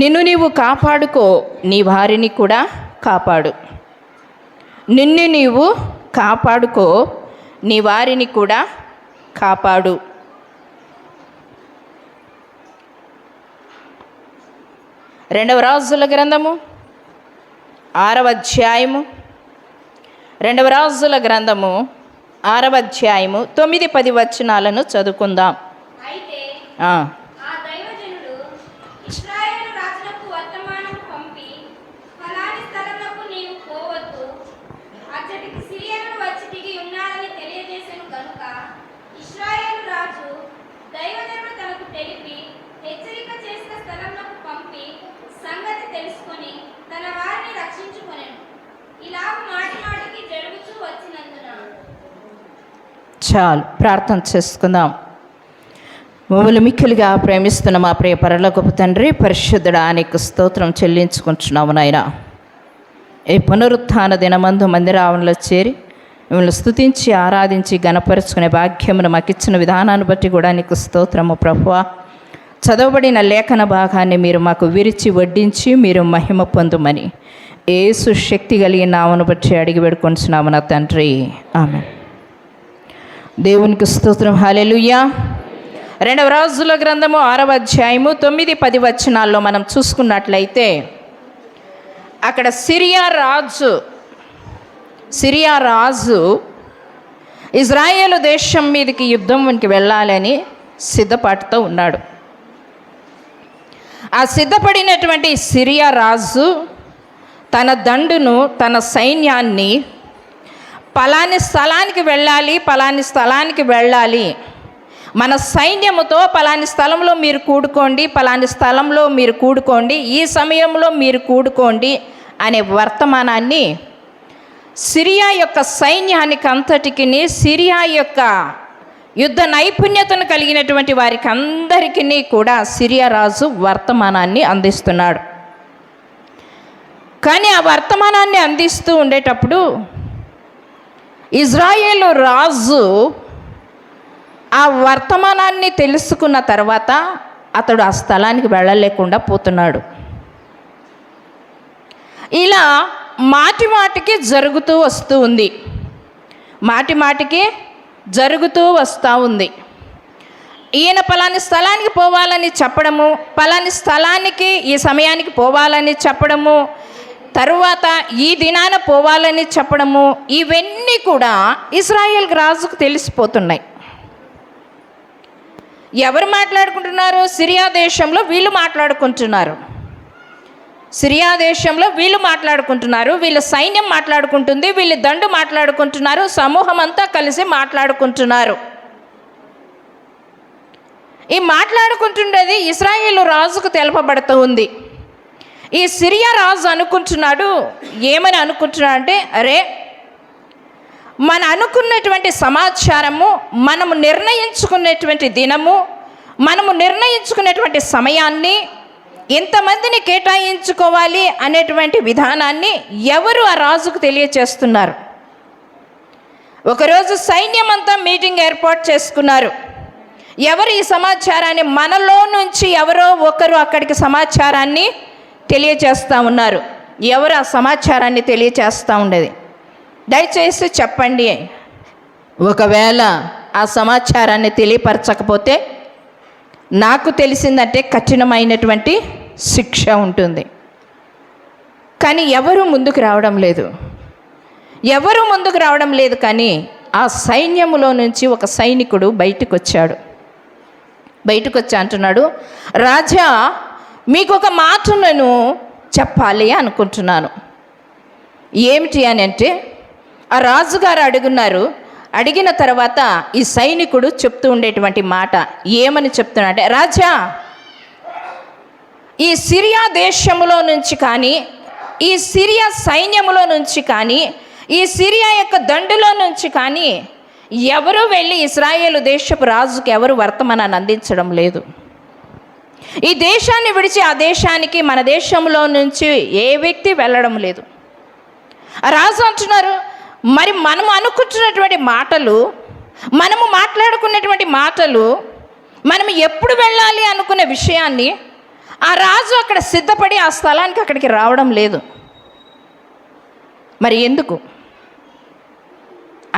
నిన్ను నీవు కాపాడుకో, నీ వారిని కూడా కాపాడు. నిన్ను నీవు కాపాడుకో, నీ వారిని కూడా కాపాడు. రెండవ రాజుల గ్రంథము 6వ అధ్యాయము, రెండవ రాజుల గ్రంథము 6వ అధ్యాయము 9-10 వచనాలను చదువుకుందాం. చాలు, ప్రార్థన చేసుకుందాం. మమ్మల్ని మిక్కిలిగా ప్రేమిస్తున్న మా ప్రియ పరలోకపు తండ్రి, పరిశుద్ధుడా, నీకు స్తోత్రం చెల్లించుకుంటున్నాము నాయన. ఈ పునరుత్థాన దినమందు మందిరావనంలో చేరి మిమ్మల్ని స్తుతించి ఆరాధించి గణపరుచుకునే భాగ్యమును మాకు ఇచ్చిన విధానాన్ని బట్టి కూడా నీకు స్తోత్రము ప్రభువా. చదవబడిన లేఖన భాగాన్ని మీరు మాకు విరిచి వడ్డించి మీరు మహిమ పొందుమని యేసు శక్తి కలిగిన నామను బట్టి అడిగి పెడుకుంటున్నాము నా తండ్రి, ఆమేన్. దేవునికి స్తోత్రం, హల్లెలూయా. రెండవ రాజుల గ్రంథము 6వ అధ్యాయము 9-10 వచనాల్లో మనం చూసుకున్నట్లయితే, అక్కడ సిరియా రాజు ఇజ్రాయేలు దేశం మీదకి యుద్ధంకి వెళ్ళాలని సిద్ధపాటుతో ఉన్నాడు. ఆ సిద్ధపడినటువంటి సిరియా రాజు తన దండును, తన సైన్యాన్ని పలాని స్థలానికి వెళ్ళాలి, మన సైన్యముతో పలాని స్థలంలో మీరు కూడుకోండి, పలాని స్థలంలో మీరు కూడుకోండి, ఈ సమయంలో మీరు కూడుకోండి అనే వర్తమానాన్ని సిరియా యొక్క సైన్యానికి అంతటికి, సిరియా యొక్క యుద్ధ నైపుణ్యతను కలిగినటువంటి వారికి అందరికీ కూడా సిరియా రాజు వర్తమానాన్ని అందిస్తున్నాడు. కానీ ఆ వర్తమానాన్ని అందిస్తూ ఉండేటప్పుడు ఇజ్రాయేలు రాజు ఆ వర్తమానాన్ని తెలుసుకున్న తర్వాత అతడు ఆ స్థలానికి వెళ్ళలేకుండా పోతున్నాడు. ఇలా మాటికి జరుగుతూ వస్తూ ఉంది. మాటికి జరుగుతూ వస్తూ ఉంది. ఈయన పలాని స్థలానికి పోవాలని చెప్పడము, పలాని స్థలానికి ఈ సమయానికి పోవాలని చెప్పడము, తరువాత ఈ దినాన పోవాలని చెప్పడము, ఇవన్నీ కూడా ఇజ్రాయేల్ రాజుకు తెలిసిపోతున్నాయి. ఎవరు మాట్లాడుకుంటున్నారు? సిరియా దేశంలో వీళ్ళు మాట్లాడుకుంటున్నారు. వీళ్ళ సైన్యం మాట్లాడుకుంటుంది, వీళ్ళ దండు మాట్లాడుకుంటున్నారు, సమూహం అంతా కలిసి మాట్లాడుకుంటున్నారు. ఈ మాట్లాడుకుంటున్నది ఇజ్రాయేలు రాజుకు తెలపబడుతూ ఉంది. ఈ సిరియా రాజు ఏమని అనుకుంటున్నాడు అంటే, అరే, మన అనుకున్నటువంటి సమాచారము, మనము నిర్ణయించుకున్నటువంటి దినము, మనము నిర్ణయించుకున్నటువంటి సమయాన్ని, ఎంతమందిని కేటాయించుకోవాలి అనేటువంటి విధానాన్ని ఎవరు ఆ రాజుకు తెలియచేస్తున్నారు? ఒకరోజు సైన్యం అంతా మీటింగ్ ఏర్పాటు చేసుకున్నారు. ఎవరు ఈ సమాచారాన్ని, మనలో నుంచి ఎవరో ఒకరు అక్కడికి సమాచారాన్ని తెలియచేస్తూ ఉన్నారు. ఎవరు ఆ సమాచారాన్ని తెలియచేస్తూ ఉండేది? దయచేసి చెప్పండి. ఒకవేళ ఆ సమాచారాన్ని తెలియపరచకపోతే నాకు తెలిసిందంటే కఠినమైనటువంటి శిక్ష ఉంటుంది. కానీ ఎవరు ముందుకు రావడం లేదు. కానీ ఆ సైన్యములో నుంచి ఒక సైనికుడు బయటకు వచ్చి అంటున్నాడు, రాజా, మీకు ఒక మాట నేను చెప్పాలి అనుకుంటున్నాను. ఏమిటి అని అంటే, ఆ రాజుగారు అడిగిన తర్వాత ఈ సైనికుడు చెప్తూ ఉండేటువంటి మాట ఏమని చెప్తున్నాడంటే, రాజా, ఈ సిరియా దేశములో నుంచి కానీ, ఈ సిరియా సైన్యములో నుంచి కానీ, ఈ సిరియా యొక్క దండులో నుంచి కానీ ఎవరు వెళ్ళి ఇశ్రాయేలు దేశపు రాజుకి ఎవరు వర్తమానాన్ని అందించడం లేదు. ఈ దేశాన్ని విడిచి ఆ దేశానికి మన దేశంలో నుంచి ఏ వ్యక్తి వెళ్ళడం లేదు. ఆ రాజు అంటున్నారు, మరి మనము అనుకుంటున్నటువంటి మాటలు, మనము మాట్లాడుకున్నటువంటి మాటలు, మనము ఎప్పుడు వెళ్ళాలి అనుకునే విషయాన్ని ఆ రాజు అక్కడ సిద్ధపడి ఆ స్థలానికి అక్కడికి రావడం లేదు. మరి ఎందుకు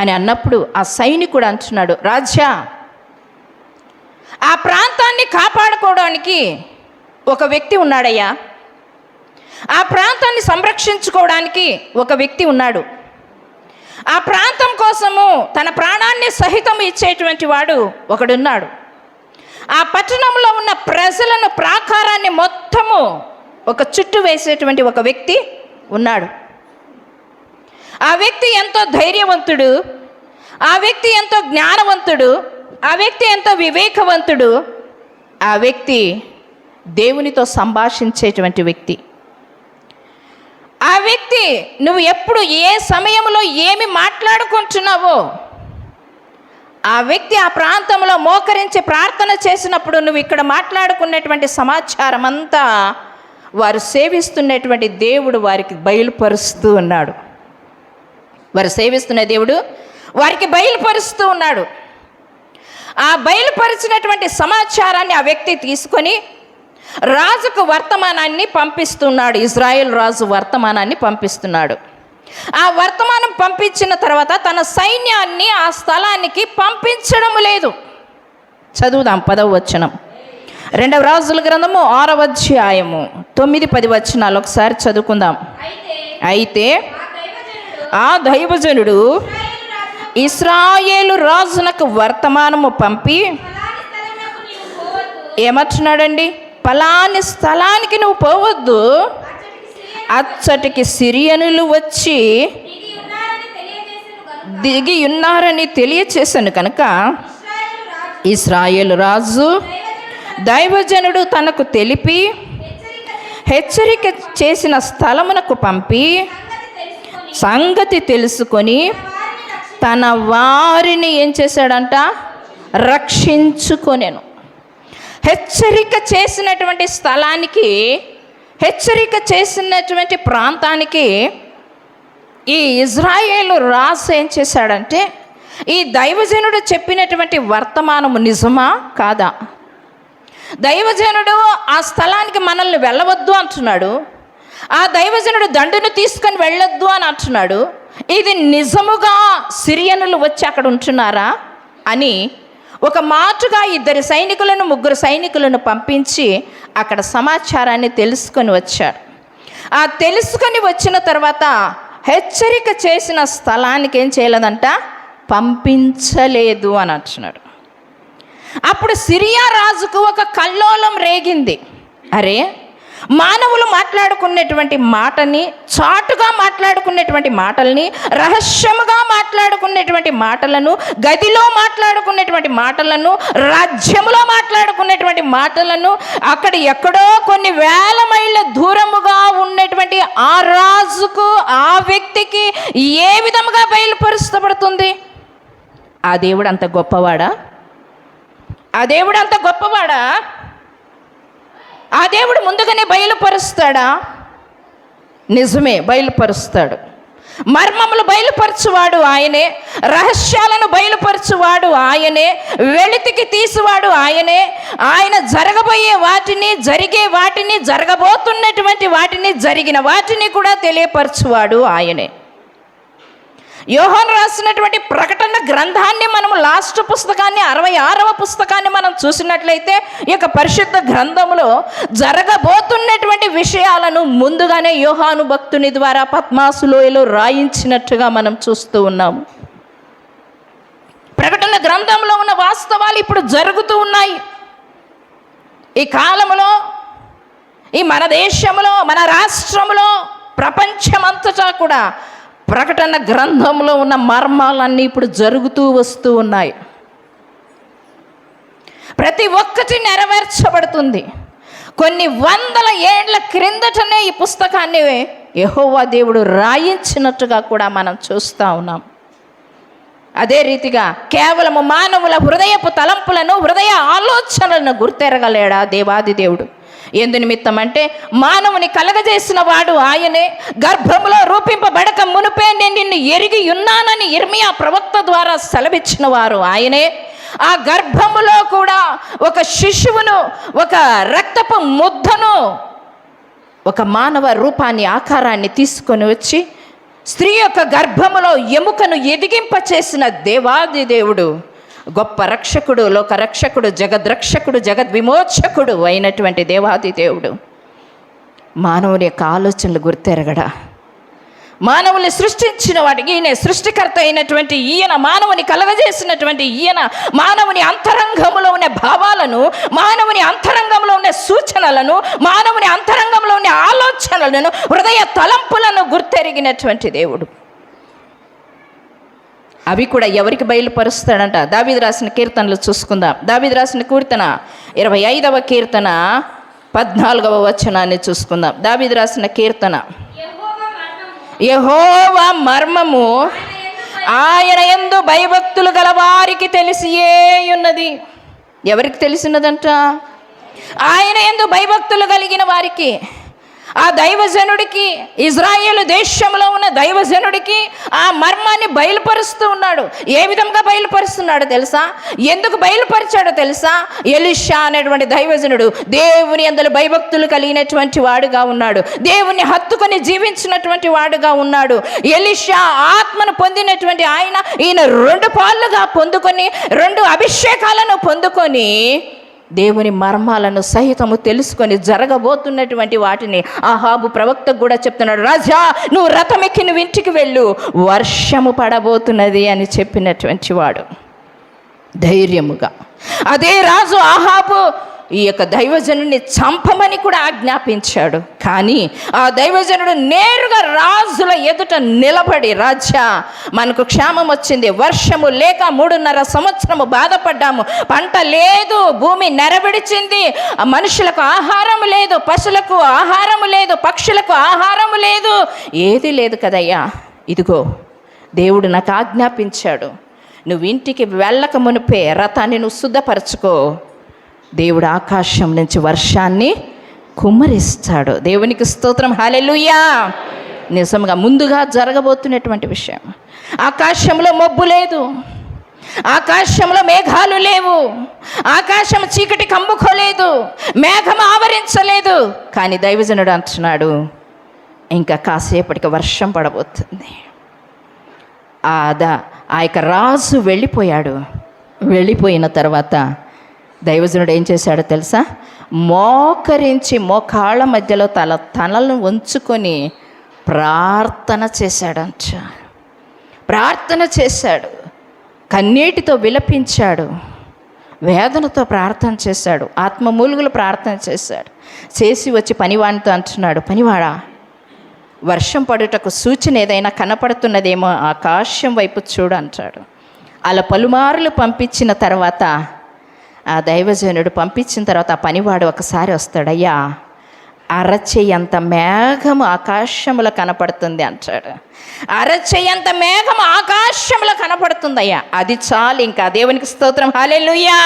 అని అన్నప్పుడు ఆ సైనికుడు అంటున్నాడు, రాజా, ఆ ప్రాంతాన్ని కాపాడుకోవడానికి ఒక వ్యక్తి ఉన్నాడయ్యా, ఆ ప్రాంతాన్ని సంరక్షించుకోవడానికి ఒక వ్యక్తి ఉన్నాడు, ఆ ప్రాంతం కోసము తన ప్రాణాన్ని సహితం ఇచ్చేటువంటి వాడు ఒకడున్నాడు, ఆ పట్టణంలో ఉన్న ప్రజలను ప్రాకారాన్ని మొత్తము ఒక చుట్టూ వేసేటువంటి ఒక వ్యక్తి ఉన్నాడు. ఆ వ్యక్తి ఎంతో ధైర్యవంతుడు, ఆ వ్యక్తి ఎంతో జ్ఞానవంతుడు, ఆ వ్యక్తి ఎంతో వివేకవంతుడు, ఆ వ్యక్తి దేవునితో సంభాషించేటువంటి వ్యక్తి. ఆ వ్యక్తి నువ్వు ఎప్పుడు ఏ సమయంలో ఏమి మాట్లాడుకుంటున్నావో ఆ వ్యక్తి ఆ ప్రాంతంలో మోకరించి ప్రార్థన చేసినప్పుడు నువ్వు ఇక్కడ మాట్లాడుకునేటువంటి సమాచారం అంతా వారు సేవిస్తున్నటువంటి దేవుడు వారికి బయలుపరుస్తూ ఉన్నాడు. వారు సేవిస్తున్న దేవుడు వారికి బయలుపరుస్తూ ఉన్నాడు. ఆ బయలుపరిచినటువంటి సమాచారాన్ని ఆ వ్యక్తి తీసుకొని రాజుకు వర్తమానాన్ని పంపిస్తున్నాడు. ఇజ్రాయేల్ రాజు వర్తమానాన్ని పంపిస్తున్నాడు. ఆ వర్తమానం పంపించిన తర్వాత తన సైన్యాన్ని ఆ స్థలానికి పంపించడం లేదు. చదువుదాం 10వ వచనం, 2వ రాజుల గ్రంథము 6వ అధ్యాయము 9-10 వచనాలు ఒకసారి చదువుకుందాం. అయితే ఆ దైవజనుడు ఇశ్రాయేలు రాజునకు వర్తమానము పంపి ఏమంటున్నాడండి? పలాని స్థలానికి నువ్వు పోవద్దు, అచ్చటికి సిరియనులు వచ్చి దిగి ఉన్నారని తెలియచేశాను కనుక ఇశ్రాయేలు రాజు దైవజనుడు తనకు తెలిపి హెచ్చరిక చేసిన స్థలమునకు పంపి సంగతి తెలుసుకొని తన వారిని ఏం చేశాడంట? రక్షించుకొనెను. హెచ్చరిక చేసినటువంటి స్థలానికి, హెచ్చరిక చేసినటువంటి ప్రాంతానికి ఈ ఇజ్రాయేలు రాజు ఏం చేశాడంటే, ఈ దైవజనుడు చెప్పినటువంటి వర్తమానము నిజమా కాదా? దైవజనుడు ఆ స్థలానికి మనల్ని వెళ్ళవద్దు అంటున్నాడు, ఆ దైవజనుడు దండును తీసుకొని వెళ్ళొద్దు అని అంటున్నాడు. ఇది నిజముగా సిరియనులు వచ్చి అక్కడ ఉంటున్నారా అని ఒక మాటుగా 2 సైనికులను 3 సైనికులను పంపించి అక్కడ సమాచారాన్ని తెలుసుకొని వచ్చాడు. ఆ తెలుసుకొని వచ్చిన తర్వాత హెచ్చరిక చేసిన స్థలానికి ఏం చేయలేదంట? పంపించలేదు అని అంటున్నాడు. అప్పుడు సిరియా రాజుకు ఒక కల్లోలం రేగింది. అరే, మానవులు మాట్లాడుకునేటువంటి మాటని, చాటుగా మాట్లాడుకునేటువంటి మాటల్ని, రహస్యముగా మాట్లాడుకునేటువంటి మాటలను, గదిలో మాట్లాడుకునేటువంటి మాటలను, రాజ్యములో మాట్లాడుకునేటువంటి మాటలను అక్కడ ఎక్కడో కొన్ని వేల మైళ్ళ దూరముగా ఉన్నటువంటి ఆ రాజుకు, ఆ వ్యక్తికి ఏ విధముగా బయలుపరుస్తబడుతుంది? ఆ దేవుడు అంత గొప్పవాడా? ఆ దేవుడు అంత గొప్పవాడా? ఆ దేవుడు ముందుగానే బయలుపరుస్తాడా? నిజమే, బయలుపరుస్తాడు. మర్మములు బయలుపరచువాడు ఆయనే, రహస్యాలను బయలుపరచువాడు ఆయనే, వెలితికి తీసివాడు ఆయనే. ఆయన జరగబోయే వాటిని, జరిగే వాటిని, జరగబోతున్నటువంటి వాటిని, జరిగిన వాటిని కూడా తెలియపరచువాడు ఆయనే. యోహాను రాసినటువంటి ప్రకటన గ్రంథాన్ని మనము లాస్ట్ పుస్తకాన్ని 66వ పుస్తకాన్ని మనం చూసినట్లయితే ఈ యొక్క పరిశుద్ధ గ్రంథములో జరగబోతున్నటువంటి విషయాలను ముందుగానే యోహాను భక్తుని ద్వారా పద్మాసు లోయలో రాయించినట్టుగా మనం చూస్తూ ఉన్నాము. ప్రకటన గ్రంథంలో ఉన్న వాస్తవాలు ఇప్పుడు జరుగుతూ ఉన్నాయి. ఈ కాలంలో, ఈ మన దేశంలో, మన రాష్ట్రంలో, ప్రపంచమంతటా కూడా ప్రకటన గ్రంథంలో ఉన్న మర్మాలన్నీ ఇప్పుడు జరుగుతూ వస్తూ ఉన్నాయి. ప్రతి ఒక్కటి నెరవేర్చబడుతుంది. కొన్ని వందల ఏళ్ల క్రిందటనే ఈ పుస్తకాన్ని యెహోవా దేవుడు రాయించినట్టుగా కూడా మనం చూస్తూ ఉన్నాం. అదే రీతిగా కేవలము మానవుల హృదయపు తలంపులను, హృదయ ఆలోచనలను గుర్తెరగలేడా దేవాది దేవుడు? ఎందు నిమిత్తం అంటే మానవుని కలగజేసిన వాడు ఆయనే. గర్భంలో రూపింపబడక మునుపే నేను నిన్ను ఎరిగి ఉన్నానని ఇర్మియా ప్రవక్త ద్వారా సెలవిచ్చిన వారు ఆయనే. ఆ గర్భములో కూడా ఒక శిశువును, ఒక రక్తపు ముద్దను, ఒక మానవ రూపాన్ని, ఆకారాన్ని తీసుకొని వచ్చి స్త్రీ యొక్క గర్భములో ఎముకను ఎదిగింపచేసిన దేవాది దేవుడు, గొప్ప రక్షకుడు, లోక రక్షకుడు, జగద్రక్షకుడు, జగద్విమోచకుడు అయినటువంటి దేవాది దేవుడు మానవుని యొక్క ఆలోచనలు గుర్తెరగడా, మానవుని సృష్టించిన వాటికి ఈయన సృష్టికర్త అయినటువంటి ఈయన, మానవుని కలగజేసినటువంటి ఈయన మానవుని అంతరంగంలో ఉన్న భావాలను, మానవుని అంతరంగంలో ఉన్న సూచనలను, మానవుని అంతరంగంలో ఉన్న ఆలోచనలను, హృదయ తలంపులను గుర్తెరిగినటువంటి దేవుడు. అవి కూడా ఎవరికి బయలుపరుస్తాడంట? దావీదు రాసిన కీర్తనలు చూసుకుందాం. దావీదు రాసిన కీర్తన 25వ కీర్తన 14వ వచనాన్ని చూసుకుందాం. దావీదు రాసిన కీర్తన, యెహోవా మర్మము ఆయన యందు భయభక్తులు గల వారికి తెలిసియే ఉన్నది. ఎవరికి తెలిసినదంట? ఆయన యందు భయభక్తులు కలిగిన వారికి, ఆ దైవజనుడికి, ఇజ్రాయేలు దేశంలో ఉన్న దైవజనుడికి ఆ మర్మాన్ని బయలుపరుస్తూ ఉన్నాడు. ఏ విధంగా బయలుపరుస్తున్నాడో తెలుసా? ఎందుకు బయలుపరిచాడో తెలుసా? ఎలీషా అనేటువంటి దైవజనుడు దేవుని యందు భయభక్తులు కలిగినటువంటి వాడుగా ఉన్నాడు, దేవుని హత్తుకొని జీవించినటువంటి వాడుగా ఉన్నాడు. ఎలీషా ఆత్మను పొందినటువంటి ఈయన 2 పాళ్ళుగా పొందుకొని, 2 అభిషేకాలను పొందుకొని దేవుని మర్మాలను సహితము తెలుసుకొని జరగబోతున్నటువంటి వాటిని ఆహాబు ప్రవక్తకు కూడా చెప్తున్నాడు. రాజా, నువ్వు రథమెక్కి నువ్వు ఇంటికి వెళ్ళు, వర్షము పడబోతున్నది అని చెప్పినటువంటి వాడు ధైర్యముగా. అదే రాజు ఆహాబు ఈ యొక్క దైవజనుడిని చంపమని కూడా ఆజ్ఞాపించాడు. కానీ ఆ దైవజనుడు నేరుగా రాజుల ఎదుట నిలబడి, రాజా, మనకు క్షామం వచ్చింది, వర్షము లేక 3.5 సంవత్సరము బాధపడ్డాము, పంట లేదు, భూమి నెరబడిచింది, మనుషులకు ఆహారము లేదు, పశువులకు ఆహారము లేదు, పక్షులకు ఆహారము లేదు, ఏది లేదు కదయ్యా. ఇదిగో దేవుడు నాకు ఆజ్ఞాపించాడు, నువ్వు ఇంటికి వెళ్ళక మునిపే రథాన్ని నువ్వు శుద్ధపరచుకో, దేవుడు ఆకాశం నుంచి వర్షాన్ని కుమ్మరిస్తాడు. దేవునికి స్తోత్రం, హల్లెలూయా. నిజంగా ముందుగా జరగబోతున్నటువంటి విషయం. ఆకాశంలో మబ్బు లేదు, ఆకాశంలో మేఘాలు లేవు, ఆకాశం చీకటి కమ్ముకోలేదు, మేఘం ఆవరించలేదు. కానీ దైవజనుడు అంటున్నాడు, ఇంకా కాసేపటికి వర్షం పడబోతుంది. ఆ యొక్క రాజు వెళ్ళిపోయాడు. వెళ్ళిపోయిన తర్వాత దైవజనుడు ఏం చేశాడో తెలుసా? మోకరించి మోకాళ్ళ మధ్యలో తలలను వంచుకొని ప్రార్థన చేశాడంట. ప్రార్థన చేశాడు, కన్నీటితో విలపించాడు, వేదనతో ప్రార్థన చేశాడు, ఆత్మమూలుగులు ప్రార్థన చేశాడు. చేసి వచ్చి పనివానితో అంటున్నాడు, పనివాడా, వర్షం పడుటకు సూచన ఏదైనా కనపడుతున్నదేమో ఆకాశం వైపు చూడు అంటాడు. అలా పలుమార్లు పంపించిన తర్వాత, ఆ దైవజనుడు పంపించిన తర్వాత ఆ పనివాడు ఒకసారి వస్తాడు. అయ్యా, అరచేయంత మేఘము ఆకాశంలో కనపడుతుంది అంటాడు. అరచేయంత మేఘము ఆకాశంలో కనపడుతుందయ్యా, అది చాలు ఇంకా. దేవునికి స్తోత్రం, హల్లెలూయా.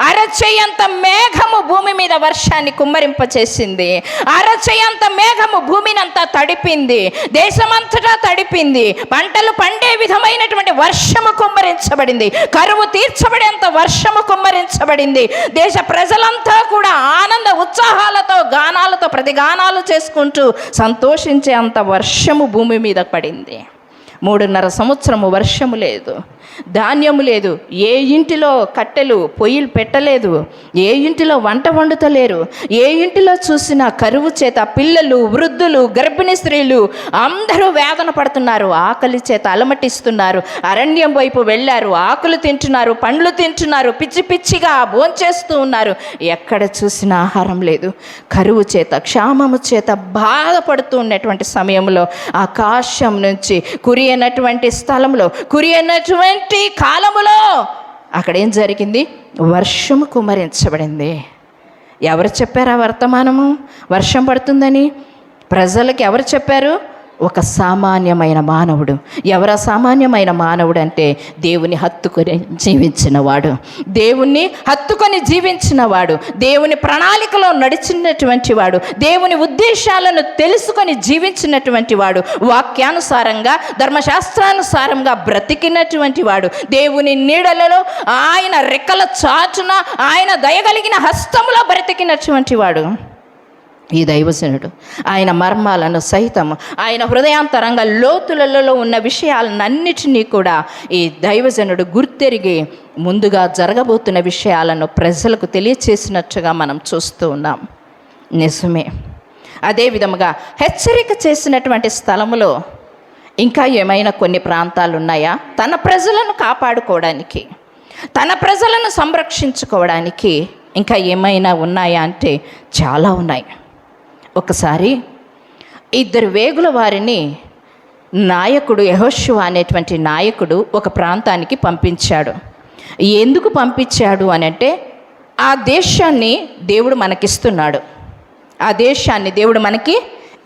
అరచేయంత మేఘము భూమి మీద వర్షాన్ని కుమ్మరింపచేసింది. అరచేయంత మేఘము భూమిని అంతా తడిపింది, దేశమంతటా తడిపింది. పంటలు పండే విధమైనటువంటి వర్షము కుమ్మరించబడింది, కరువు తీర్చబడేంత వర్షము కుమ్మరించబడింది. దేశ ప్రజలంతా కూడా ఆనంద ఉత్సాహాలతో, గానాలతో ప్రతిగానాలు చేసుకుంటూ సంతోషించే అంత వర్షము భూమి మీద పడింది. 3.5 సంవత్సరము వర్షము లేదు, ధాన్యము లేదు, ఏ ఇంటిలో కట్టెలు పొయ్యిలు పెట్టలేదు, ఏ ఇంటిలో వంట వండుతలేరు, ఏ ఇంటిలో చూసినా కరువు చేత పిల్లలు, వృద్ధులు, గర్భిణీ స్త్రీలు అందరూ వేదన పడుతున్నారు, ఆకలి చేత అలమటిస్తున్నారు. అరణ్యం వైపు వెళ్ళారు, ఆకులు తింటున్నారు, పండ్లు తింటున్నారు, పిచ్చి పిచ్చిగా భోంచేస్తూ ఉన్నారు. ఎక్కడ చూసినా ఆహారం లేదు. కరువు చేత, క్షామము చేత బాధపడుతూ ఉన్నటువంటి సమయంలో ఆకాశం నుంచి కురియనటువంటి స్థలంలో, కురియనటువంటి కాలములో అక్కడ ఏం జరిగింది? వర్షము కుమ్మరించబడింది. ఎవరు చెప్పారు ఆ వర్తమానము వర్షం పడుతుందని? ప్రజలకు ఎవరు చెప్పారు? ఒక సామాన్యమైన మానవుడు. ఎవరా సామాన్యమైన మానవుడు అంటే దేవుని హత్తుకొని జీవించినవాడు, దేవుణ్ణి హత్తుకొని జీవించినవాడు, దేవుని ప్రణాళికలో నడిచినటువంటి వాడు, దేవుని ఉద్దేశాలను తెలుసుకొని జీవించినటువంటి వాడు, వాక్యానుసారంగా ధర్మశాస్త్రానుసారంగా బ్రతికినటువంటి వాడు, దేవుని నీడలలో ఆయన రెక్కల చాటున ఆయన దయగలిగిన హస్తములో బ్రతికినటువంటి వాడు ఈ దైవజనుడు. ఆయన మర్మాలను సైతం, ఆయన హృదయాంతరంగ లోతులలో ఉన్న విషయాలన్నిటినీ కూడా ఈ దైవజనుడు గుర్తెరిగి ముందుగా జరగబోతున్న విషయాలను ప్రజలకు తెలియచేసినట్టుగా మనం చూస్తూ ఉన్నాం. నిజమే. అదే విధముగా హెచ్చరిక చేసినటువంటి స్థలములో ఇంకా ఏమైనా కొన్ని ప్రాంతాలు ఉన్నాయా? తన ప్రజలను కాపాడుకోవడానికి, తన ప్రజలను సంరక్షించుకోవడానికి ఇంకా ఏమైనా ఉన్నాయా అంటే చాలా ఉన్నాయి. ఒకసారి 2 వేగుల వారిని నాయకుడు యెహోషువ అనేటువంటి నాయకుడు ఒక ప్రాంతానికి పంపించాడు. ఎందుకు పంపించాడు అని అంటే, ఆ దేశాన్ని దేవుడు మనకిస్తున్నాడు, ఆ దేశాన్ని దేవుడు మనకి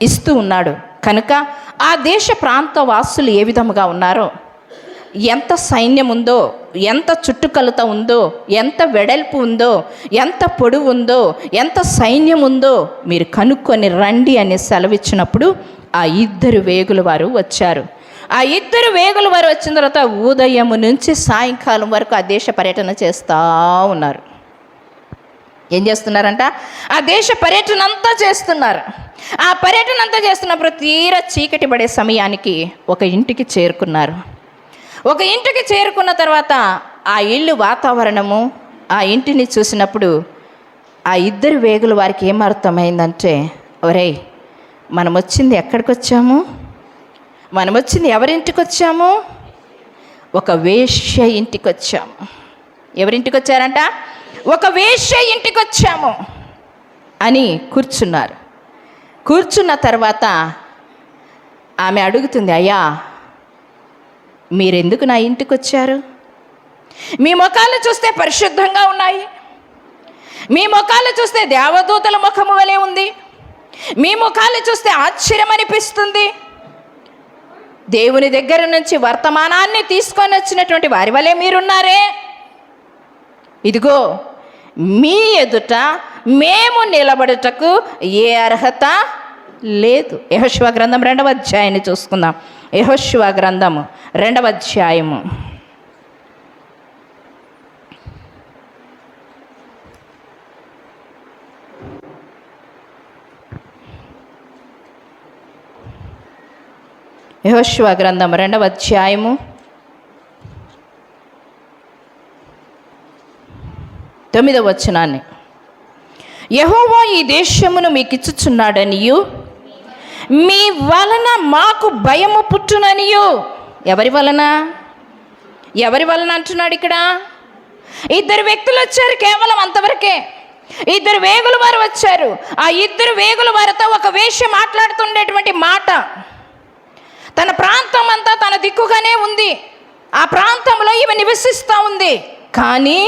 ఇస్తూ ఉన్నాడు కనుక ఆ దేశ ప్రాంత వాసులు ఏ విధముగా ఉన్నారో, ఎంత సైన్యం ఉందో, ఎంత చుట్టుకొలత ఉందో, ఎంత వెడల్పు ఉందో, ఎంత పొడవు ఉందో, ఎంత సైన్యం ఉందో మీరు కనుక్కొని రండి అని సెలవిచ్చినప్పుడు ఆ 2 వేగుల వారు వచ్చారు. ఆ 2 వేగుల వారు వచ్చిన తర్వాత ఉదయం నుంచి సాయంకాలం వరకు ఆ దేశ పర్యటన చేస్తూ ఉన్నారు. ఏం చేస్తున్నారంట? ఆ దేశ పర్యటన అంతా చేస్తున్నారు. ఆ పర్యటన అంతా చేస్తున్నప్పుడు తీరా చీకటి పడే సమయానికి ఒక ఇంటికి చేరుకున్నారు. ఒక ఇంటికి చేరుకున్న తర్వాత ఆ ఇల్లు వాతావరణము, ఆ ఇంటిని చూసినప్పుడు ఆ 2 వేగుల వారికి ఏమర్థమైందంటే, ఒరేయ్, మనం వచ్చింది ఎక్కడికి వచ్చాము? మనం వచ్చింది ఎవరింటికి వచ్చాము? ఒక వేశ్య ఇంటికి వచ్చాము. ఎవరింటికి వచ్చారంట? ఒక వేశ్య ఇంటికి వచ్చాము అని కూర్చున్నారు. కూర్చున్న తర్వాత ఆమె అడుగుతుంది, అయ్యా మీరెందుకు నా ఇంటికి వచ్చారు? మీ ముఖాలు చూస్తే పరిశుద్ధంగా ఉన్నాయి, మీ ముఖాలు చూస్తే దేవదూతల ముఖము వలె ఉంది, మీ ముఖాలు చూస్తే ఆశ్చర్యం అనిపిస్తుంది, దేవుని దగ్గర నుంచి వర్తమానాన్ని తీసుకొని వచ్చినటువంటి వారి వలె మీరున్నారే, ఇదిగో మీ ఎదుట మేము నిలబడుటకు ఏ అర్హత లేదు. యెహోషువ గ్రంథం 2వ అధ్యాయాన్ని చూసుకుందాం. యెహోషువ గ్రంథము 2వ అధ్యాయము. యెహోషువ గ్రంథం 2వ అధ్యాయము 9వ వచనాన్ని, యెహోవా ఈ దేశమును మీకు ఇచ్చుచున్నాడనియు మీ వలన మాకు భయము పుట్టుననియు. ఎవరి వలన? ఎవరి వలన అంటున్నాడు ఇక్కడ? 2 వ్యక్తులు వచ్చారు, కేవలం అంతవరకే. 2 వేగుల వారు వచ్చారు. ఆ 2 వేగుల వారితో ఒక వేశ్య మాట్లాడుతుండేటువంటి మాట, తన ప్రాంతం అంతా తన దిక్కుగానే ఉంది, ఆ ప్రాంతంలో ఈమె నివసిస్తూ ఉంది. కానీ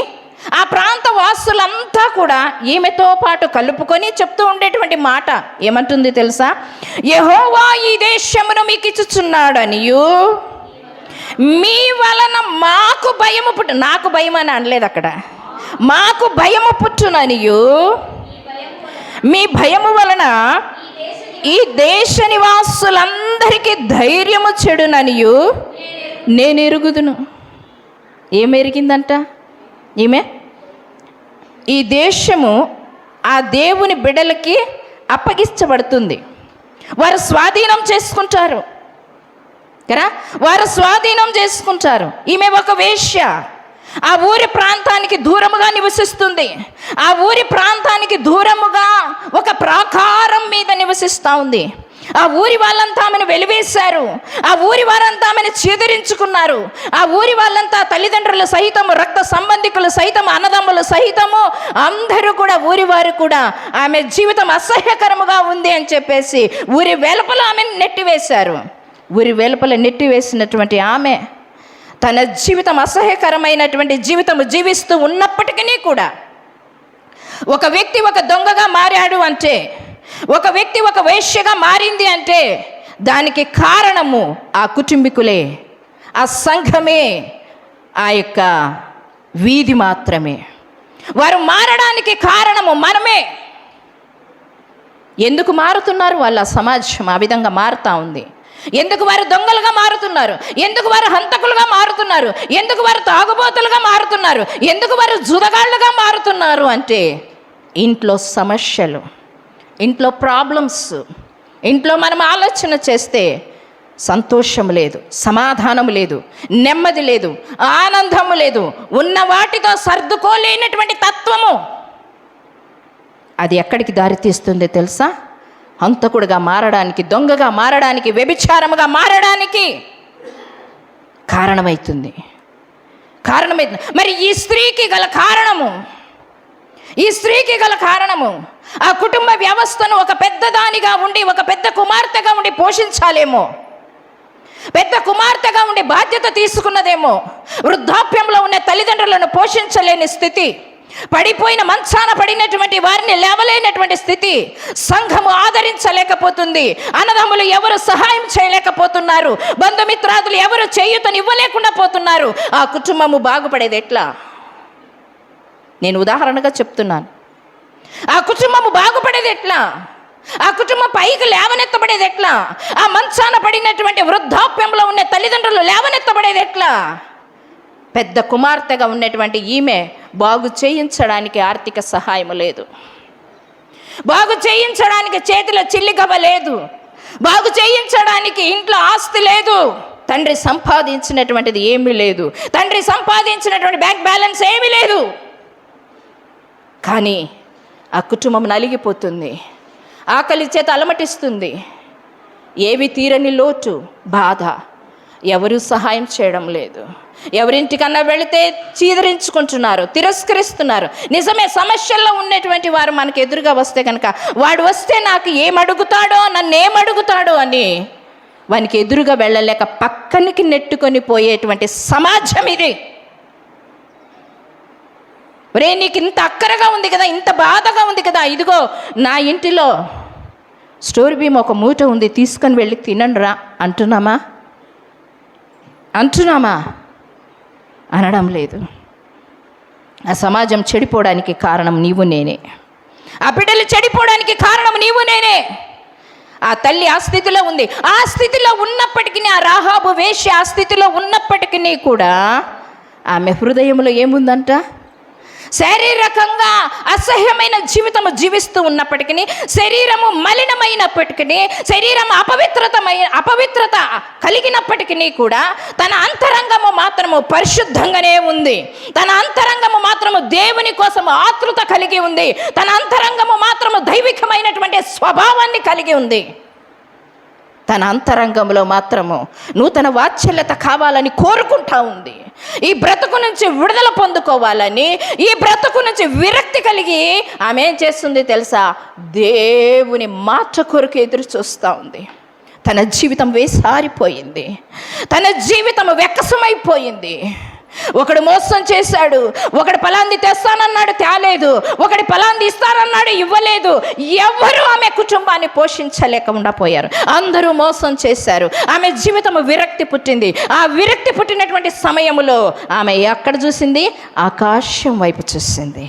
ఆ ప్రాంత వాసులంతా కూడా ఈమెతో పాటు కలుపుకొని చెప్తూ ఉండేటువంటి మాట ఏమంటుంది తెలుసా? యెహోవా ఈ దేశమును మీకు ఇచ్చుచున్నాడనియు మీ వలన మాకు భయము పుట్టు. నాకు భయం అని అనలేదు అక్కడ, మాకు భయము పుట్టుననియు మీ భయము వలన ఈ దేశ నివాసులందరికీ ధైర్యము చెడుననియు నేను ఎరుగుదును. ఏమెరిగిందంట ఈమె? ఈ దేశము ఆ దేవుని బిడ్డలకి అప్పగించబడుతుంది, వారు స్వాధీనం చేసుకుంటారు కదా, వారు స్వాధీనం చేసుకుంటారు. ఈమె ఒక వేశ్య, ఆ ఊరి ప్రాంతానికి దూరముగా నివసిస్తుంది, ఆ ఊరి ప్రాంతానికి దూరముగా ఒక ప్రాకారం మీద నివసిస్తూ ఉంది. ఆ ఊరి వాళ్ళంతా ఆమెను వెలివేశారు, ఆ ఊరి వారంతా ఆమెను చీదరించుకున్నారు, ఆ ఊరి వాళ్ళంతా తల్లిదండ్రులు సహితము, రక్త సంబంధికులు సహితము, అన్నదమ్ములు సహితము అందరూ కూడా, ఊరి వారు కూడా ఆమె జీవితం అసహ్యకరముగా ఉంది అని చెప్పేసి ఊరి వెలుపల ఆమెను నెట్టివేశారు. ఊరి వెలుపల నెట్టివేసినటువంటి ఆమె తన జీవితం అసహ్యకరమైనటువంటి జీవితం జీవిస్తూ ఉన్నప్పటికీ కూడా, ఒక వ్యక్తి ఒక దొంగగా మారాడు అంటే, ఒక వ్యక్తి ఒక వేశ్యగా మారింది అంటే దానికి కారణము ఆ కుటుంబీకులే, ఆ సంఘమే, ఆ యొక్క వీధి మాత్రమే. వారు మారడానికి కారణము మనమే. ఎందుకు మారుతున్నారు వాళ్ళు? ఆ సమాజం ఆ విధంగా మారుతూ ఉంది. ఎందుకు వారు దొంగలుగా మారుతున్నారు? ఎందుకు వారు హంతకులుగా మారుతున్నారు? ఎందుకు వారు తాగుబోతులుగా మారుతున్నారు? ఎందుకు వారు జుదగాళ్ళుగా మారుతున్నారు అంటే ఇంట్లో సమస్యలు, ఇంట్లో ప్రాబ్లమ్స్. ఇంట్లో మనం ఆలోచన చేస్తే సంతోషం లేదు, సమాధానం లేదు, నెమ్మది లేదు, ఆనందము లేదు, ఉన్న వాటితో సర్దుకోలేనటువంటి తత్వము. అది ఎక్కడికి దారితీస్తుంది తెలుసా? హంతకుడుగా మారడానికి, దొంగగా మారడానికి, వ్యభిచారముగా మారడానికి కారణమవుతుంది. మరి ఈ స్త్రీకి గల కారణము ఆ కుటుంబ వ్యవస్థను ఒక పెద్దదానిగా ఉండి, ఒక పెద్ద కుమార్తెగా ఉండి పోషించాలేమో, పెద్ద కుమార్తెగా ఉండి బాధ్యత తీసుకున్నదేమో. వృద్ధాప్యంలో ఉన్న తల్లిదండ్రులను పోషించలేని స్థితి, పడిపోయిన మంచాన పడినటువంటి వారిని లేవలేనటువంటి స్థితి, సంఘము ఆదరించలేకపోతుంది, అన్నదమ్ములు ఎవరు సహాయం చేయలేకపోతున్నారు, బంధుమిత్రాదులు ఎవరు చేయూతనివ్వలేకుండా పోతున్నారు. ఆ కుటుంబము బాగుపడేది ఎట్లా? నేను ఉదాహరణగా చెప్తున్నాను. ఆ కుటుంబము బాగుపడేది ఎట్లా? ఆ కుటుంబం పైకి లేవనెత్తబడేది ఎట్లా? ఆ మంచాన పడినటువంటి వృద్ధాప్యంలో ఉన్న తల్లిదండ్రులు లేవనెత్తబడేది ఎట్లా? పెద్ద కుమార్తెగా ఉన్నటువంటి ఈమె బాగు చేయించడానికి ఆర్థిక సహాయం లేదు, బాగు చేయించడానికి చేతిలో చిల్లిగవ్వ లేదు, బాగు చేయించడానికి ఇంట్లో ఆస్తి లేదు, తండ్రి సంపాదించినటువంటిది ఏమీ లేదు, తండ్రి సంపాదించినటువంటి బ్యాంక్ బ్యాలెన్స్ ఏమీ లేదు. కానీ ఆ కుటుంబం నలిగిపోతుంది, ఆకలి చేత అలమటిస్తుంది, ఏవి తీరని లోటు, బాధ. ఎవరు సహాయం చేయడం లేదు. ఎవరింటికన్నా వెళితే చీదరించుకుంటున్నారు, తిరస్కరిస్తున్నారు. నిజమే, సమస్యల్లో ఉన్నటువంటి వారు మనకు ఎదురుగా వస్తే కనుక, వాడు వస్తే నాకు ఏమడుగుతాడో, నన్నేమడుగుతాడో అని వానికి ఎదురుగా వెళ్ళలేక పక్కనికి నెట్టుకొని పోయేటువంటి సమాజం ఇది. ఒరే, నీకు ఇంత అక్కరగా ఉంది కదా, ఇంత బాధగా ఉంది కదా, ఇదిగో నా ఇంటిలో స్టోర్ బియ్యం ఒక మూట ఉంది, తీసుకొని వెళ్ళి తినండి రా అంటున్నామా? అనడం లేదు. ఆ సమాజం చెడిపోవడానికి కారణం నీవు నేనే. ఆ బిడ్డలు చెడిపోవడానికి కారణం నీవు నేనే. ఆ తల్లి ఆ స్థితిలో ఉంది. ఆ స్థితిలో ఉన్నప్పటికీ, ఆ రాహాబు వేశ్య ఆ స్థితిలో ఉన్నప్పటికీ కూడా ఆమె హృదయంలో ఏముందంట? శారీరకంగా అసహ్యమైన జీవితము జీవిస్తూ ఉన్నప్పటికీ, శరీరము మలినమైనప్పటికీ, శరీరం అపవిత్రత కలిగినప్పటికీ కూడా తన అంతరంగము మాత్రము పరిశుద్ధంగానే ఉంది. తన అంతరంగము మాత్రము దేవుని కోసం ఆతృత కలిగి ఉంది. తన అంతరంగము మాత్రము దైవికమైనటువంటి స్వభావాన్ని కలిగి ఉంది. తన అంతరంగంలో మాత్రము నూతన వాత్సల్యత కావాలని కోరుకుంటా ఉంది. ఈ బ్రతుకు నుంచి విడుదల పొందుకోవాలని, ఈ బ్రతుకు నుంచి విరక్తి కలిగి ఆమె ఏం చేస్తుంది తెలుసా? దేవుని మాట కొరకు ఎదురు చూస్తూ ఉంది. తన జీవితం వేసారిపోయింది, తన జీవితం వెక్కసమైపోయింది. ఒకడు మోసం చేశాడు, ఒకడు పలాంది తెస్తానన్నాడు తేలేదు, ఒకడి పలాంది ఇస్తానన్నాడు ఇవ్వలేదు. ఎవరు ఆమె కుటుంబాన్ని పోషించలేకుండా పోయారు. అందరూ మోసం చేశారు. ఆమె జీవితం విరక్తి పుట్టింది. ఆ విరక్తి పుట్టినటువంటి సమయంలో ఆమె ఎక్కడ చూసింది? ఆకాశం వైపు చూసింది.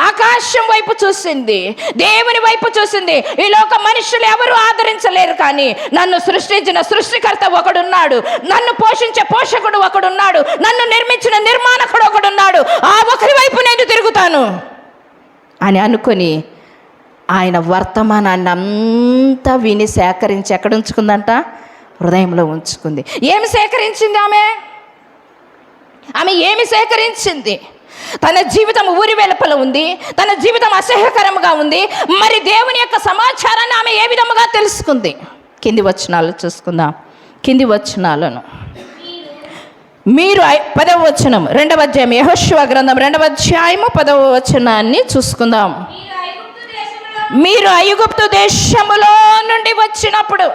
ఆకాశం వైపు చూసింది, దేవుని వైపు చూసింది. ఈ లోక మనుషులు ఎవరు ఆదరించలేరు, కానీ నన్ను సృష్టించిన సృష్టికర్త ఒకడున్నాడు, నన్ను పోషించే పోషకుడు ఒకడున్నాడు, నన్ను నిర్మించిన నిర్మాణకుడు ఒకడున్నాడు. ఆ ఒకరి వైపు నేను తిరుగుతాను అని అనుకొని ఆయన వర్తమానాన్ని అంతా విని సేకరించి ఎక్కడ ఉంచుకుందంట? హృదయంలో ఉంచుకుంది. ఏమి సేకరించింది ఆమె ఏమి సేకరించింది? తన జీవితం ఊరి వెలుపల ఉంది, తన జీవితం అసహ్యకరంగా ఉంది. మరి దేవుని యొక్క సమాచారాన్ని ఆమె ఏ విధముగా తెలుసుకుంది? కింది వచనాలు చూసుకుందాం. కింది వచనాలను మీరు 10వ వచనం 2వ అధ్యాయం, యెహోషువ గ్రంథం 2వ అధ్యాయము 10వ వచనాన్ని చూసుకుందాం. మీరు ఐగుప్తు దేశములో నుండి వచ్చినప్పుడు,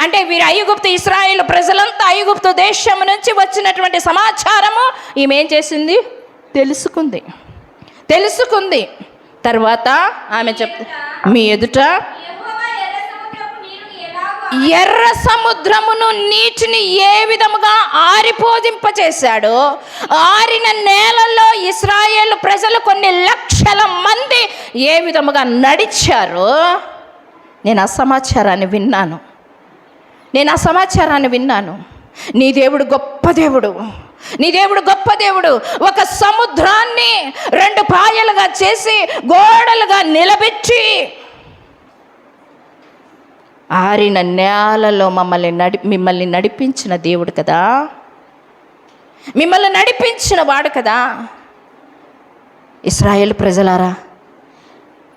అంటే వీరు ఐగుప్తు, ఇశ్రాయేలు ప్రజలంతా ఐగుప్తు దేశము నుంచి వచ్చినటువంటి సమాచారము ఈమె ఏం చేసింది? తెలుసుకుంది. తర్వాత ఆమె చెప్తా, మీ ఎదుట ఎర్ర సముద్రమును నీటిని ఏ విధముగా ఆరిపోజింపచేశాడో, ఆరిన నేలలో ఇశ్రాయేలు ప్రజలు కొన్ని లక్షల మంది ఏ విధముగా నడిచారో నేను ఆ సమాచారాన్ని విన్నాను. నీ దేవుడు గొప్ప దేవుడు, నీ దేవుడు గొప్ప దేవుడు. ఒక సముద్రాన్ని 2 పాయలుగా చేసి గోడలుగా నిలబెట్టి ఆరిన నేలలో మిమ్మల్ని నడిపించిన దేవుడు కదా, మిమ్మల్ని నడిపించిన వాడు కదా. ఇశ్రాయేలు ప్రజలారా,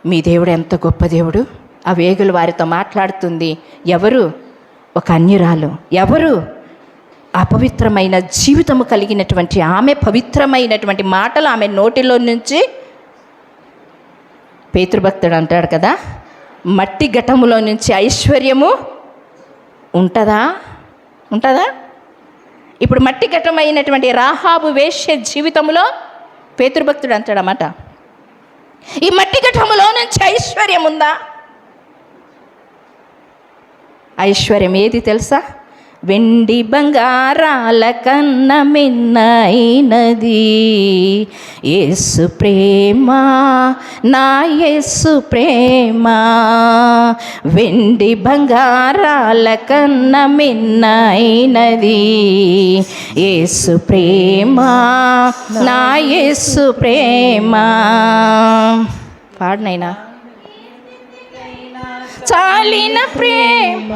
మీ దేవుడు ఎంత గొప్ప దేవుడు. ఆ వేగులు వారితో మాట్లాడుతుంది ఎవరు? ఒక అన్యురాలు. ఎవరు? అపవిత్రమైన జీవితము కలిగినటువంటి ఆమె. పవిత్రమైనటువంటి మాటలు ఆమె నోటిలో నుంచి పేతురుభక్తుడు అంటాడు కదా, మట్టి ఘటములో నుంచి ఐశ్వర్యము ఉంటుందా? ఇప్పుడు మట్టి ఘటమైనటువంటి రాహాబు వేశ్య జీవితంలో పేతురుభక్తుడు అంటాడన్నమాట, ఈ మట్టి ఘటములో నుంచి ఐశ్వర్యం ఉందా? ఐశ్వర్యం ఏది తెలుసా? వెండి బంగారాల కన్న మిన్నైనది యేసు ప్రేమ, నా యేసు ప్రేమ. వెండి బంగారాల కన్న మిన్నైనది యేసు ప్రేమ, నా యేసు ప్రేమ. పాడనైనా. చాలిన ప్రేమ,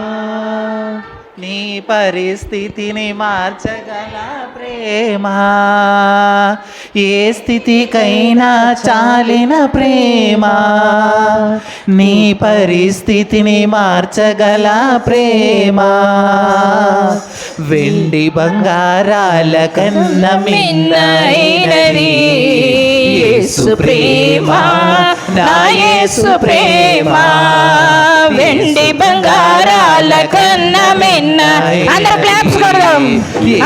నీ పరిస్థితిని మార్చగల ప్రేమ, ఏ స్థితికైనా చాలిన ప్రేమ, నీ పరిస్థితిని మార్చగల ప్రేమ, వెండి బంగారాల కన్న మిన్నైనది యేసు ప్రేమ, నా యేసు ప్రేమ. వెండి బంగారాల కన్న మిన్న. అందరూ క్లాప్స్ కొడదాం,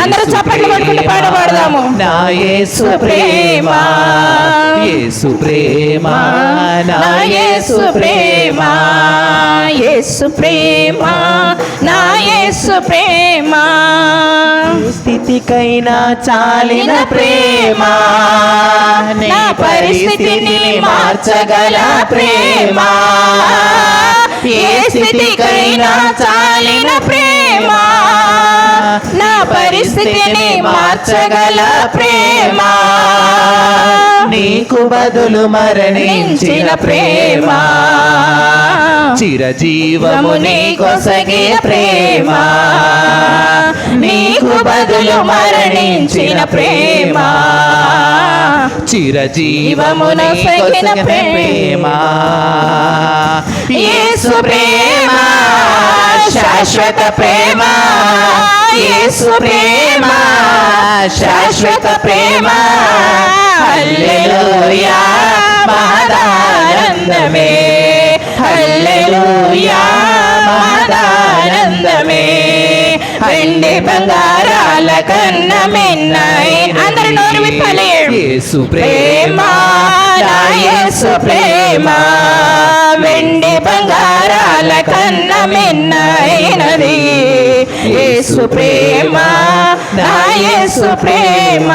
అందరూ చప్పట్లు కొట్టుకుంటూ పాడబడదాము. నా యేసు ప్రేమ, యేసు ప్రేమ, నా యేసు ప్రేమ, యేసు ప్రేమ, నా యేసు ప్రేమ. స్థితికైనా చాలిన ప్రేమ, నా పరిస్థితిని మార్చగల ప్రేమ, ఏ స్థితికైనా చాలిన ప్రేమ, నా పరిస్థితిని మార్చగల ప్రేమ, నీకు బదులు మరణించిన ప్రేమ, చిరజీవము నీకొసగే ప్రేమ, నీకు బదులు మరణించిన ప్రేమ, చిరజీవమును సగిన ప్రేమ. యేసు ప్రేమ, శాశ్వత ప్రేమ, యేసు ప్రేమ, శాశ్వత ప్రేమ. హల్లెలూయా, మహదానందమే, హల్లెలూయా, మహదానందమే. వెండి బంగారాల కన్న మిన్నై. అందరూ నోరు విప్పాలి. యేసు ప్రేమ, నా యేసు ప్రేమ, వెండి బంగారాల కన్న మిన్నైనది యేసు ప్రేమ, నా యేసు ప్రేమ.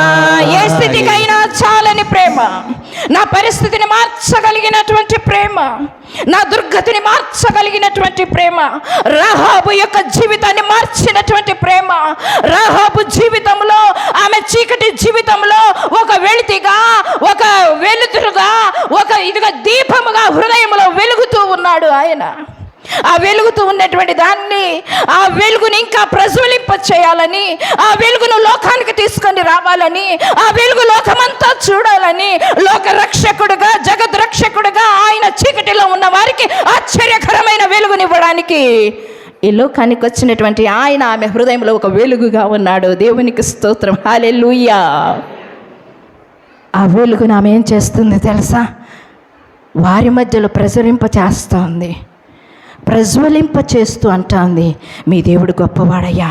ఏ స్థితికైనా చాలని ప్రేమ, నా పరిస్థితిని మార్చగలిగినటువంటి ప్రేమ, నా దుర్గతిని మార్చగలిగినటువంటి ప్రేమ, రాహాబు యొక్క జీవితాన్ని మార్చినటువంటి ప్రేమ. రాహాబు జీవితంలో, ఆమె చీకటి జీవితంలో ఒక వెలితిగా, ఒక వెలుతురుగా, ఒక ఇదిగా దీపముగా హృదయంలో వెలుగుతూ ఉన్నాడు ఆయన. ఆ వెలుగుతూ ఉన్నటువంటి దాన్ని, ఆ వెలుగుని ఇంకా ప్రజ్వలింప చేయాలని, ఆ వెలుగును లోకానికి తీసుకొని రావాలని, ఆ వెలుగు లోకమంతా చూడాలని, లోక రక్షకుడుగా, జగత్ రక్షకుడుగా ఆయన చీకటిలో ఉన్న వారికి ఆశ్చర్యకరమైన వెలుగునివ్వడానికి ఈ లోకానికి వచ్చినటువంటి ఆయన ఆమె హృదయంలో ఒక వెలుగుగా ఉన్నాడు. దేవునికి స్తోత్రం, హల్లెలూయా. ఆ వెలుగును ఆమె ఏం చేస్తుంది తెలుసా? వారి మధ్యలో ప్రజ్వలింప చేస్తూ అంటుంది, మీ దేవుడు గొప్పవాడయ్యా.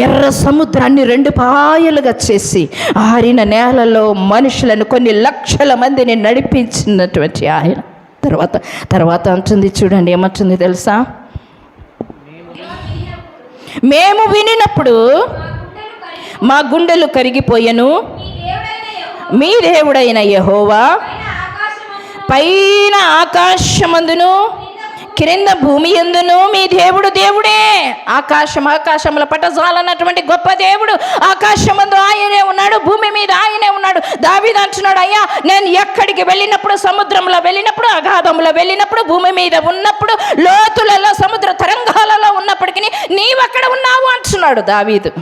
ఎర్ర సముద్రాన్ని 2 పాయలుగా చేసి ఆరిన నేలలో మనుషులను, కొన్ని లక్షల మందిని నడిపించినటువంటి ఆయన. తర్వాత అంటుంది చూడండి, ఏమంటుంది తెలుసా? మేము వినినప్పుడు మా గుండెలు కరిగిపోయెను. మీ దేవుడైన యెహోవా పైన ఆకాశమందును క్రింద భూమి యందును మీ దేవుడు దేవుడే. ఆకాశముల పటజాలన్నటువంటి గొప్ప దేవుడు. ఆకాశమందు ఆయనే ఉన్నాడు, భూమి మీద ఆయనే ఉన్నాడు. దావీదు అంటున్నాడు, అయ్యా నేను ఎక్కడికి వెళ్ళినప్పుడు, సముద్రంలో వెళ్ళినప్పుడు, అగాధంలో వెళ్ళినప్పుడు, భూమి మీద ఉన్నప్పుడు, లోతులలో సముద్ర తరంగాలలో ఉన్నప్పటికీ నీవక్కడ ఉన్నావు అంటున్నాడు దావీదు.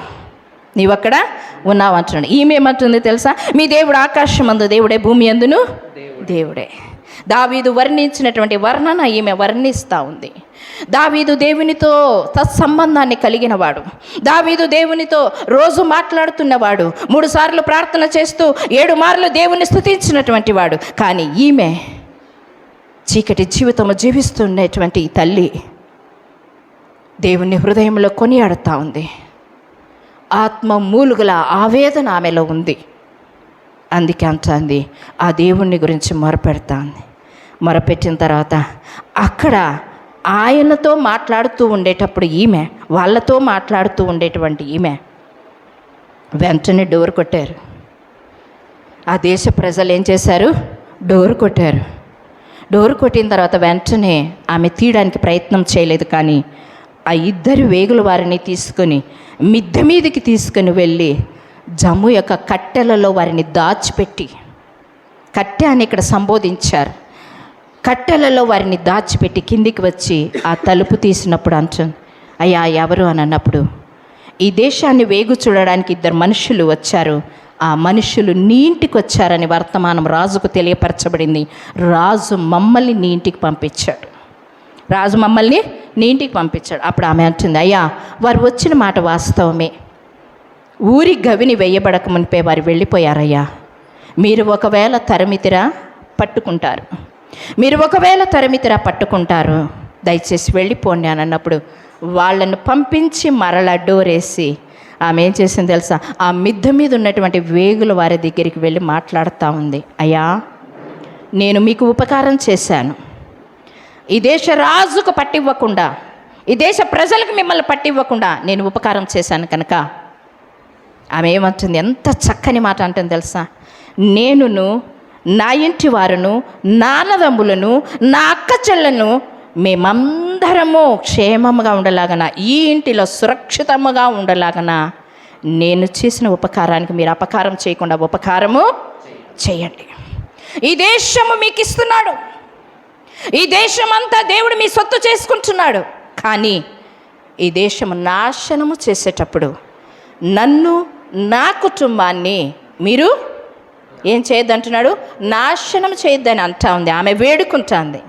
నీవక్కడ ఉన్నావు అంటున్నాడు. ఈమెమంటుంది తెలుసా? మీ దేవుడు ఆకాశమందు దేవుడే, భూమి యందును దేవుడే. దావీదు వర్ణించినటువంటి వర్ణన ఈమె వర్ణిస్తూ ఉంది. దావీదు దేవునితో తత్సంబంధాన్ని కలిగినవాడు. దావీదు దేవునితో రోజు మాట్లాడుతున్నవాడు. 3 సార్లు ప్రార్థన చేస్తూ 7 మార్లు దేవుని స్తుతించినటువంటి వాడు. కానీ ఈమె చీకటి జీవితము జీవిస్తున్నటువంటి ఈ తల్లి దేవుని హృదయంలో కొనియాడుతూ ఉంది. ఆత్మ మూలుగుల ఆవేదన ఆమెలో ఉంది. అందుకే అంటుంది, ఆ దేవుణ్ణి గురించి మొరపెడతాంది. మొరపెట్టిన తర్వాత అక్కడ ఆయనతో మాట్లాడుతూ ఉండేటప్పుడు ఈమె, వాళ్ళతో మాట్లాడుతూ ఉండేటువంటి ఈమె వెంటనే డోర్ కొట్టారు. ఆ దేశ ప్రజలు ఏం చేశారు? డోర్ కొట్టారు. డోర్ కొట్టిన తర్వాత వెంటనే ఆమె తీయడానికి ప్రయత్నం చేయలేదు. కానీ ఆ 2 వేగుల వారిని తీసుకొని మిద్దె మీదకి తీసుకొని వెళ్ళి జమ్ము యొక్క కట్టెలలో వారిని దాచిపెట్టి, కట్టె అని ఇక్కడ సంబోధించారు, కట్టెలలో వారిని దాచిపెట్టి కిందికి వచ్చి ఆ తలుపు తీసినప్పుడు అంటాను, అయ్యా ఎవరు అని అన్నప్పుడు, ఈ దేశాన్ని వేగు చూడడానికి 2 మనుషులు వచ్చారు. ఆ మనుషులు నీ ఇంటికి వచ్చారని వర్తమానం రాజుకు తెలియపరచబడింది. రాజు మమ్మల్ని నీ ఇంటికి పంపించాడు. రాజు మమ్మల్ని నీ ఇంటికి పంపించాడు. అప్పుడు ఆమె అంటుంది, అయ్యా వారు వచ్చిన మాట వాస్తవమే. ఊరి గవిని వేయబడక మునిపే వారు వెళ్ళిపోయారయ్యా. మీరు ఒకవేళ తరిమితిరా పట్టుకుంటారు, మీరు ఒకవేళ తరిమితిరా పట్టుకుంటారు, దయచేసి వెళ్ళిపోండి అని అన్నప్పుడు వాళ్ళను పంపించి మరలా డోరేసి ఆమె ఏం చేసింది తెలుసా? ఆ మిద్దె మీద ఉన్నటువంటి వేగుల వారి దగ్గరికి వెళ్ళి మాట్లాడుతూ ఉంది, అయ్యా నేను మీకు ఉపకారం చేశాను. ఈ దేశ రాజుకు పట్టివ్వకుండా, ఈ దేశ ప్రజలకు మిమ్మల్ని పట్టివ్వకుండా నేను ఉపకారం చేశాను కనుక. ఆమె ఏమంటుంది? ఎంత చక్కని మాట అంటుంది తెలుసా? నేనును నా ఇంటి వారును, నా అన్నదమ్ములను, నా అక్క చెల్లెలను మేమందరము క్షేమముగా ఉండలాగన, ఈ ఇంటిలో సురక్షితముగా ఉండలాగన నేను చేసిన ఉపకారానికి మీరు అపకారం చేయకుండా ఉపకారము చేయండి. ఈ దేశము మీకు ఇస్తున్నాడు, ఈ దేశమంతా దేవుడు మీ సొత్తు చేసుకుంటున్నాడు. కానీ ఈ దేశము నాశనము చేసేటప్పుడు నన్ను, నా కుటుంబాన్ని మీరు ఏం చేయొద్దంటున్నాడు? నాశనం చేయొద్దని అంటా ఉంది. ఆమె వేడుకుంటుంది.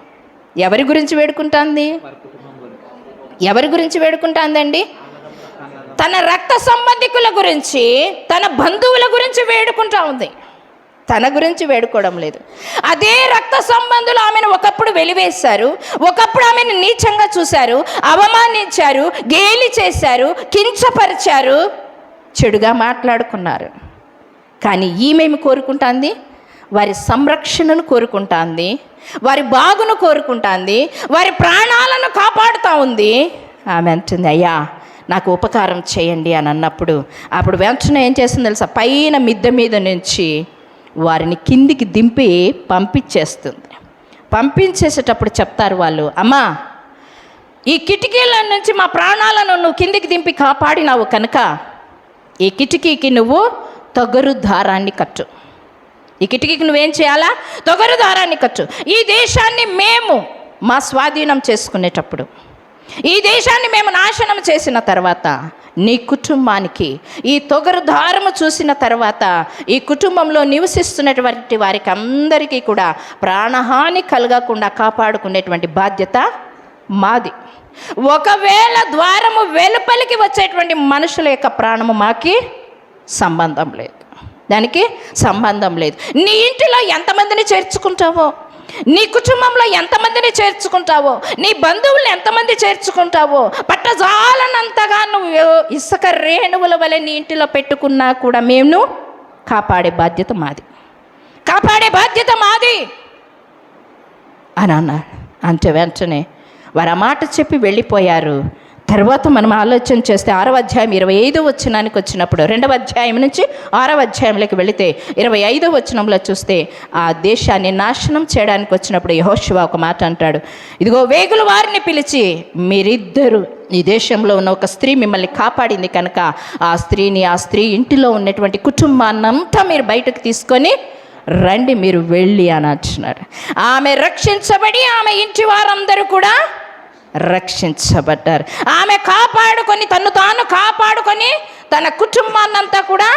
ఎవరి గురించి వేడుకుంటుంది? ఎవరి గురించి వేడుకుంటుందండి? తన రక్త సంబంధికుల గురించి, తన బంధువుల గురించి వేడుకుంటా ఉంది. తన గురించి వేడుకోవడం లేదు. అదే రక్త సంబంధులు ఆమెను ఒకప్పుడు వెలివేశారు, ఒకప్పుడు ఆమెను నీచంగా చూశారు, అవమానించారు, గేలి చేశారు, కించపరిచారు, చెడుగా మాట్లాడుకున్నారు. కానీ ఈమెమి కోరుకుంటుంది? వారి సంరక్షణను కోరుకుంటుంది, వారి బాగును కోరుకుంటుంది, వారి ప్రాణాలను కాపాడుతూ ఉంది. ఆమె అంటుంది, అయ్యా నాకు ఉపకారం చేయండి అని అన్నప్పుడు అప్పుడు వెంటనే ఏం చేస్తుంది తెలుసా? పైన మిద్దె మీద నుంచి వారిని కిందికి దింపి పంపించేస్తుంది. పంపించేసేటప్పుడు చెప్తారు వాళ్ళు, అమ్మా ఈ కిటికీల నుంచి మా ప్రాణాలను నువ్వు కిందికి దింపి కాపాడినావు కనుక ఈ కిటికీకి నువ్వు తొగరు దారాన్ని కట్టు. ఈ కిటికీకి నువ్వేం చేయాలా? తొగరు దారాన్ని కట్టు. ఈ దేశాన్ని మేము మా స్వాధీనం చేసుకునేటప్పుడు, ఈ దేశాన్ని మేము నాశనం చేసిన తర్వాత నీ కుటుంబానికి ఈ తొగరు దారము చూసిన తర్వాత ఈ కుటుంబంలో నివసిస్తున్నటువంటి వారికి అందరికీ కూడా ప్రాణహాని కలగకుండా కాపాడుకునేటువంటి బాధ్యత మాది. ఒకవేళ ద్వారము వెలుపలికి వచ్చేటువంటి మనుషుల యొక్క ప్రాణము మాకి సంబంధం లేదు, దానికి సంబంధం లేదు. నీ ఇంటిలో ఎంతమందిని చేర్చుకుంటావో, నీ కుటుంబంలో ఎంతమందిని చేర్చుకుంటావో, నీ బంధువులను ఎంతమంది చేర్చుకుంటావో, పట్టజాలనంతగా నువ్వు ఇసుక రేణువుల వలె నీ ఇంటిలో పెట్టుకున్నా కూడా మేము కాపాడే బాధ్యత మాది, కాపాడే బాధ్యత మాది అని అన్నారు. అంటే వెంటనే వారు ఆ మాట చెప్పి వెళ్ళిపోయారు. తర్వాత మనం ఆలోచన చేస్తే 6వ అధ్యాయం 25వ వచనానికి వచ్చినప్పుడు 2వ అధ్యాయం నుంచి 6వ అధ్యాయంలోకి వెళితే 25వ వచనంలో చూస్తే ఆ దేశాన్ని నాశనం చేయడానికి వచ్చినప్పుడు యెహోషువ ఒక మాట అంటాడు, ఇదిగో వేగుల వారిని పిలిచి మీరిద్దరు ఈ దేశంలో ఉన్న ఒక స్త్రీ మిమ్మల్ని కాపాడింది కనుక ఆ స్త్రీ ఇంటిలో ఉన్నటువంటి కుటుంబాన్నంతా మీరు బయటకు తీసుకొని రండి, మీరు వెళ్ళి అని అంటున్నాడు. ఆమె రక్షించబడి ఆమె ఇంటి వారందరూ కూడా రక్షించబడ్డారు. ఆమె కాపాడుకొని తను తాను కాపాడుకొని తన కుటుంబాన్నంతా కూడా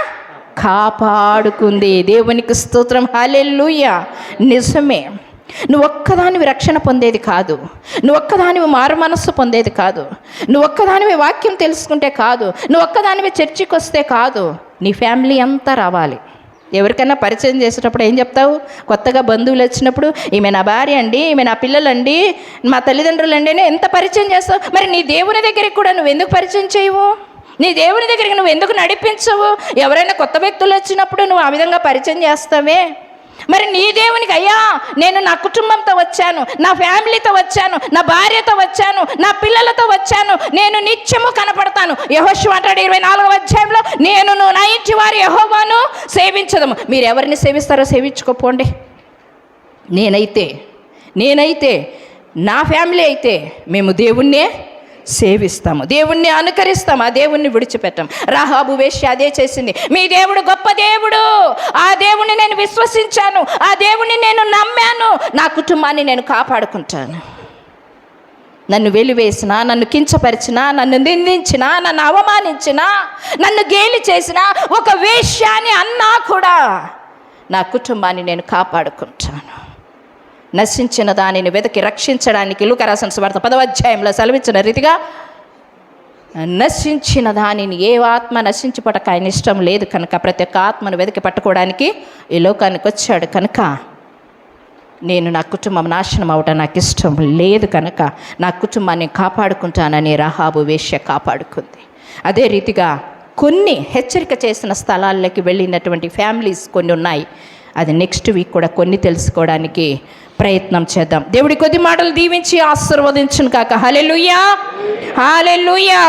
కాపాడుకుంది. దేవునికి స్తోత్రం, హల్లెలూయా. నిజమే, నువ్వు ఒక్కదానివి రక్షణ పొందేది కాదు, నువ్వు ఒక్కదానివి మారు మనస్సు పొందేది కాదు, నువ్వు ఒక్కదానివి వాక్యం తెలుసుకుంటే కాదు, నువ్వు ఒక్కదానివి చర్చికి వస్తే కాదు, నీ ఫ్యామిలీ అంతా రావాలి. ఎవరికైనా పరిచయం చేసేటప్పుడు ఏం చెప్తావు? కొత్తగా బంధువులు వచ్చినప్పుడు ఈమె నా భార్య అండి, ఈమె నా పిల్లలండి, మా తల్లిదండ్రులు అండి అని ఎంత పరిచయం చేస్తావు? మరి నీ దేవుని దగ్గరికి కూడా నువ్వు ఎందుకు పరిచయం చేయవు? నీ దేవుని దగ్గరికి నువ్వు ఎందుకు నడిపించవు? ఎవరైనా కొత్త వ్యక్తులు వచ్చినప్పుడు నువ్వు ఆ విధంగా పరిచయం చేస్తావే. మరి నీ దేవునికి, అయ్యా నేను నా కుటుంబంతో వచ్చాను, నా ఫ్యామిలీతో వచ్చాను, నా భార్యతో వచ్చాను, నా పిల్లలతో వచ్చాను, నేను నిత్యము కనపడతాను. యెహోషువ అంటాడు 24వ అధ్యాయంలో, నేను నా ఇంటి వారి యెహోవాను సేవించదము. మీరు ఎవరిని సేవిస్తారో సేవించుకోపోండి. నేనైతే నా ఫ్యామిలీ అయితే మేము దేవుణ్ణే సేవిస్తాము, దేవుణ్ణి అనుకరిస్తాము, ఆ దేవుణ్ణి విడిచిపెట్టాం. రాహాబు వేశ్య అదే చేసింది. మీ దేవుడు గొప్ప దేవుడు, ఆ దేవుణ్ణి నేను విశ్వసించాను, ఆ దేవుణ్ణి నేను నమ్మాను, నా కుటుంబాన్ని నేను కాపాడుకుంటాను. నన్ను వెలివేసినా, నన్ను కించపరిచినా, నన్ను నిందించినా, నన్ను అవమానించినా, నన్ను గేలి చేసినా, ఒక వేశ్య అని అన్నా కూడా నా కుటుంబాన్ని నేను కాపాడుకుంటాను. నశించిన దానిని వెతికి రక్షించడానికి లూకా రాసిన సువార్త 10వ అధ్యాయంలో సెలవిచ్చిన రీతిగా నశించిన దానిని ఏ ఆత్మ నశించిపోవటకు ఆయన ఇష్టం లేదు కనుక ప్రతి ఒక్క ఆత్మను వెతికి పట్టుకోవడానికి ఈ లోకానికి వచ్చాడు. కనుక నేను నా కుటుంబం నాశనం అవటం నాకు ఇష్టం లేదు కనుక నా కుటుంబాన్ని కాపాడుకుంటానని రాహాబు వేశ్య కాపాడుకుంది. అదే రీతిగా కొన్ని హెచ్చరిక చేసిన స్థలాల్లోకి వెళ్ళినటువంటి ఫ్యామిలీస్ కొన్ని ఉన్నాయి. అది నెక్స్ట్ వీక్ కూడా కొన్ని తెలుసుకోవడానికి ప్రయత్నం చేద్దాం. దేవుడి కొద్ది మాటలు దీవించి ఆశీర్వదించును కాక. హల్లెలూయా, హల్లెలూయా.